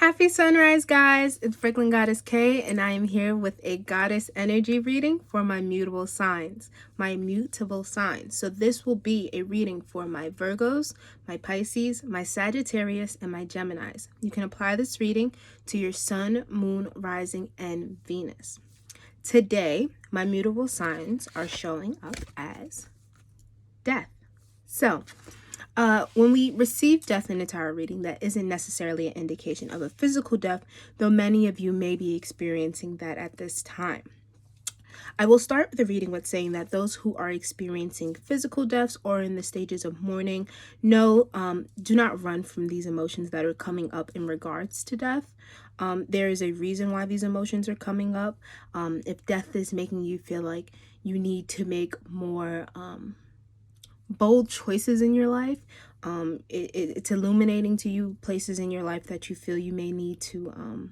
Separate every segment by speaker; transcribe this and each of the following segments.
Speaker 1: Happy sunrise, guys! It's Brooklyn Goddess K, and I am here with a goddess energy reading for my mutable signs, So this will be a reading for my Virgos, my Pisces, my Sagittarius, and my Geminis. You can apply this reading to your sun, moon, rising, and Venus. Today, my mutable signs are showing up as death. So, when we receive death in a tarot reading, that isn't necessarily an indication of a physical death, though many of you may be experiencing that at this time. I will start the reading with saying that those who are experiencing physical deaths or in the stages of mourning, do not run from these emotions that are coming up in regards to death. There is a reason why these emotions are coming up. If death is making you feel like you need to make more bold choices in your life, it's illuminating to you places in your life that you feel you may need to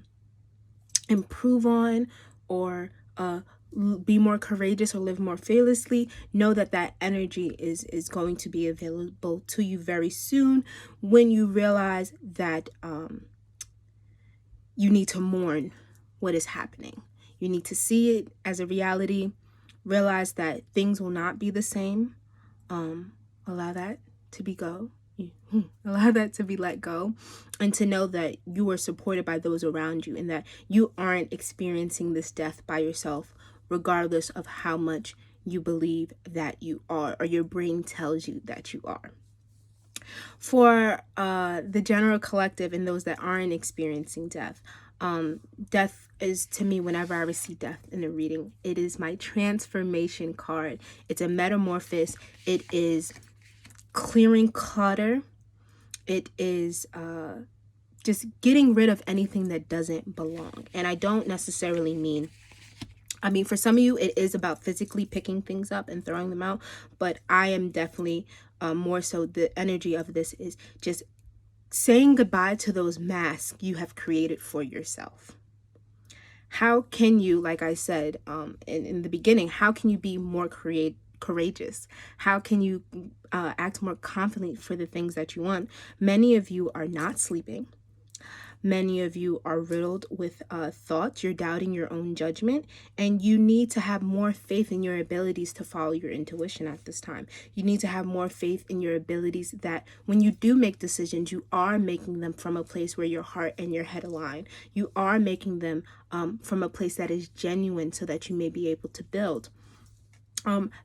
Speaker 1: improve on, or be more courageous or live more fearlessly. Know that that energy is going to be available to you very soon when you realize that you need to mourn what is happening. You need to see it as a reality, realize that things will not be the same. Allow that to be allow that to be let go, and to know that you are supported by those around you, and that you aren't experiencing this death by yourself, regardless of how much you believe that you are, or your brain tells you that you are. For the general collective and those that aren't experiencing death, death is, to me, whenever I receive death in a reading, it is my transformation card. It's a metamorphosis. It is clearing clutter. It is just getting rid of anything that doesn't belong. And I don't necessarily mean, for some of you, it is about physically picking things up and throwing them out. But I am definitely more so, the energy of this is just saying goodbye to those masks you have created for yourself. How can you, like I said in the beginning, how can you be more courageous? How can you act more confidently for the things that you want? Many of you are not sleeping. Many of you are riddled with thoughts. You're doubting your own judgment, and you need to have more faith in your abilities to follow your intuition at this time. You need to have more faith in your abilities, that when you do make decisions, you are making them from a place where your heart and your head align. You are making them from a place that is genuine, so that you may be able to build.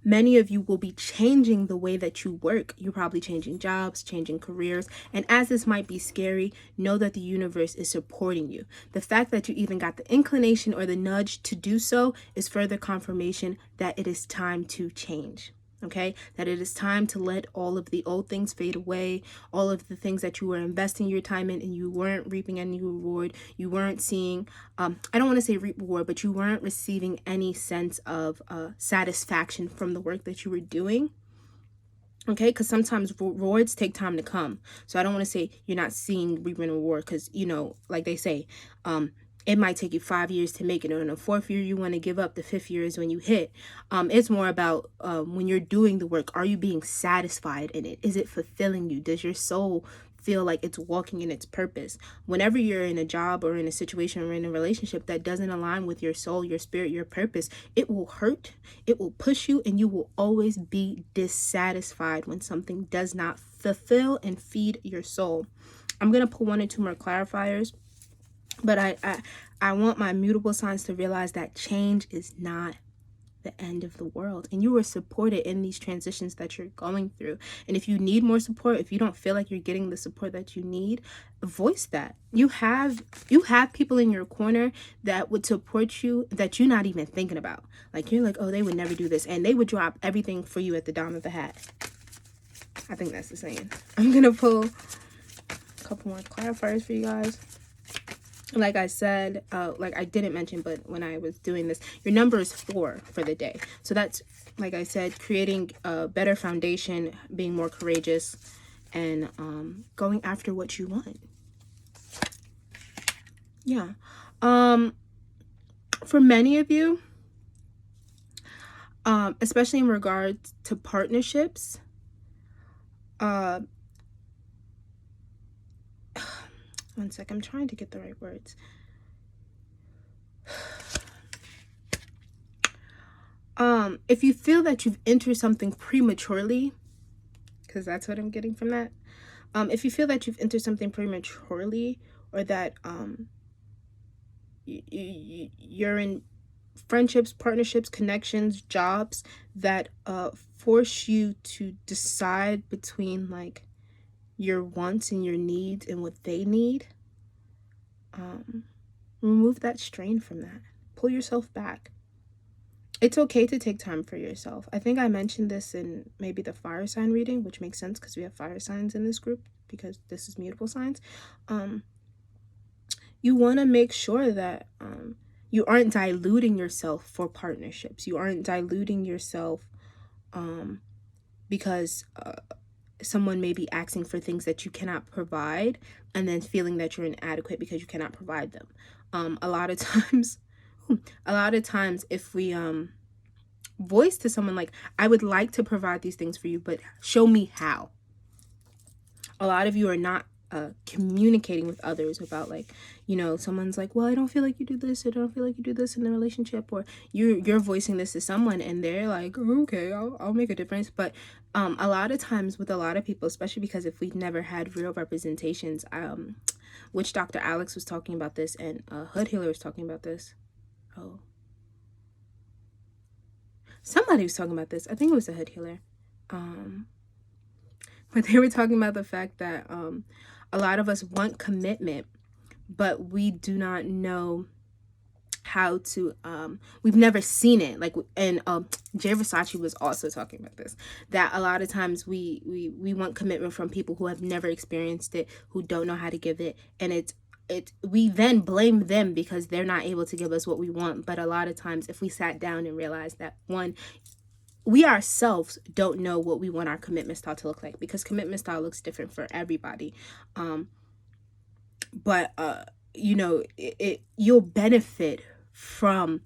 Speaker 1: Many of you will be changing the way that you work. You're probably changing jobs, changing careers. And as this might be scary, know that the universe is supporting you. The fact that you even got the inclination or the nudge to do so is further confirmation that it is time to change. Okay, that it is time to let all of the old things fade away, all of the things that you were investing your time in and you weren't reaping any reward, you weren't seeing, I don't want to say reap reward, but you weren't receiving any sense of satisfaction from the work that you were doing. Okay, because sometimes rewards take time to come. So I don't want to say you're not seeing reaping reward, because, like they say, it might take you 5 years to make it, or in the 4th year you want to give up. The 5th year is when you hit. It's more about when you're doing the work, are you being satisfied in it? Is it fulfilling you? Does your soul feel like it's walking in its purpose? Whenever you're in a job or in a situation or in a relationship that doesn't align with your soul, your spirit, your purpose, it will hurt, it will push you, and you will always be dissatisfied when something does not fulfill and feed your soul. I'm going to put 1 or 2 more clarifiers. But I want my mutable signs to realize that change is not the end of the world, and you are supported in these transitions that you're going through. And if you need more support, if you don't feel like you're getting the support that you need, voice that. You have people in your corner that would support you, that you're not even thinking about. Like, you're like, oh, they would never do this, and they would drop everything for you at the dime of a hat. I think that's the saying. I'm gonna pull a couple more clarifiers for you guys. Like I said, like I didn't mention, but when I was doing this, your number is 4 for the day. So that's, like I said, creating a better foundation, being more courageous, and going after what you want. Yeah. For many of you, especially in regards to partnerships, One sec, I'm trying to get the right words. If you feel that you've entered something prematurely, because that's what I'm getting from that. If you feel that you've entered something prematurely, or that you're in friendships, partnerships, connections, jobs that force you to decide between like your wants and your needs and what they need, remove that strain from that. Pull yourself back. It's okay to take time for yourself. I think I mentioned this in maybe the fire sign reading, which makes sense because we have fire signs in this group because this is mutable signs. You want to make sure that you aren't diluting yourself for partnerships. You aren't diluting yourself because someone may be asking for things that you cannot provide and then feeling that you're inadequate because you cannot provide them. A lot of times if we voice to someone like, I would like to provide these things for you, but show me how. A lot of you are not communicating with others about, like, you know, someone's like, well, I don't feel like you do this, or I don't feel like you do this in the relationship, or you're voicing this to someone and they're like, oh, okay, I'll make a difference. But a lot of times with a lot of people, especially because if we've never had real representations, which Dr. Alex was talking about this, and Hood Healer was talking about this. Oh, somebody was talking about this. I think it was a Hood Healer. But they were talking about the fact that a lot of us want commitment, but we do not know how to, we've never seen it. Like, and Jay Versace was also talking about this, that a lot of times we want commitment from people who have never experienced it, who don't know how to give it, and we then blame them because they're not able to give us what we want. But a lot of times if we sat down and realized that, one, we ourselves don't know what we want our commitment style to look like, because commitment style looks different for everybody. But you know, you'll benefit from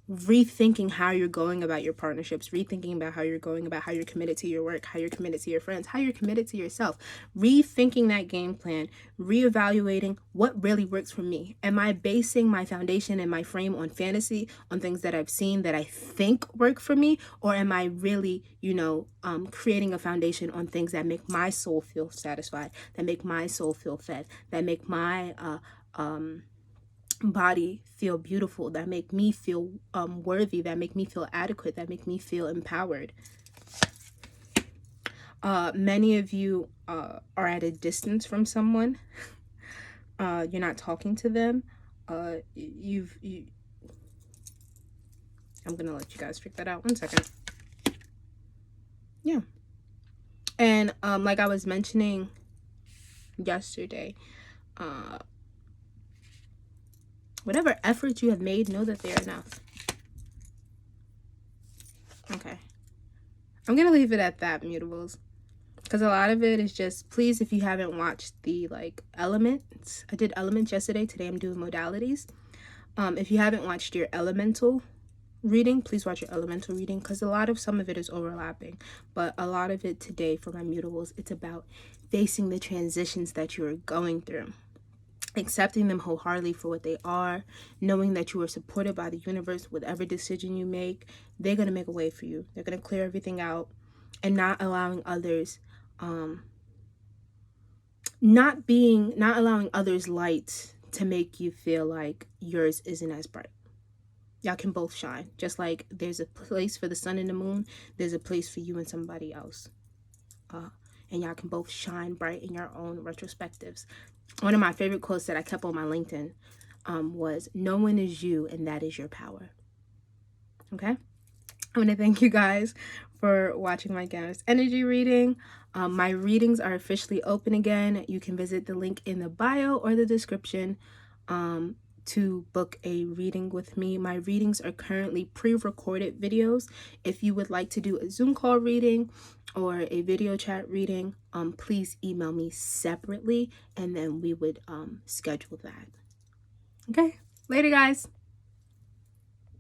Speaker 1: rethinking how you're going about your partnerships, rethinking about how you're going about how you're committed to your work, how you're committed to your friends, how you're committed to yourself, rethinking that game plan, reevaluating what really works for me. Am I basing my foundation and my frame on fantasy, on things that I've seen that I think work for me, or am I really, you know, creating a foundation on things that make my soul feel satisfied, that make my soul feel fed, that make my body feel beautiful, that make me feel worthy, that make me feel adequate, that make me feel empowered. Many of you are at a distance from someone. You're not talking to them. I'm gonna let you guys figure that out. 1 second. Yeah. And like I was mentioning yesterday, whatever efforts you have made, know that they are enough. Okay. I'm going to leave it at that, mutables. Because a lot of it is just, please, if you haven't watched the, like, elements. I did elements yesterday. Today I'm doing modalities. If you haven't watched your elemental reading, please watch your elemental reading, because some of it is overlapping. But a lot of it today for my mutables, it's about facing the transitions that you are going through, accepting them wholeheartedly for what they are, knowing that you are supported by the universe. Whatever decision you make, they're going to make a way for you. They're going to clear everything out, and not allowing others not allowing others' light to make you feel like yours isn't as bright. Y'all can both shine. Just like there's a place for the sun and the moon, there's a place for you and somebody else. And y'all can both shine bright in your own retrospectives. One of my favorite quotes that I kept on my LinkedIn was, no one is you, and that is your power. Okay? I want to thank you guys for watching my Gannis energy reading. My readings are officially open again. You can visit the link in the bio or the description to book a reading with me. My readings are currently pre-recorded videos. If you would like to do a Zoom call reading or a video chat reading, please email me separately, and then we would schedule that. Okay, later guys.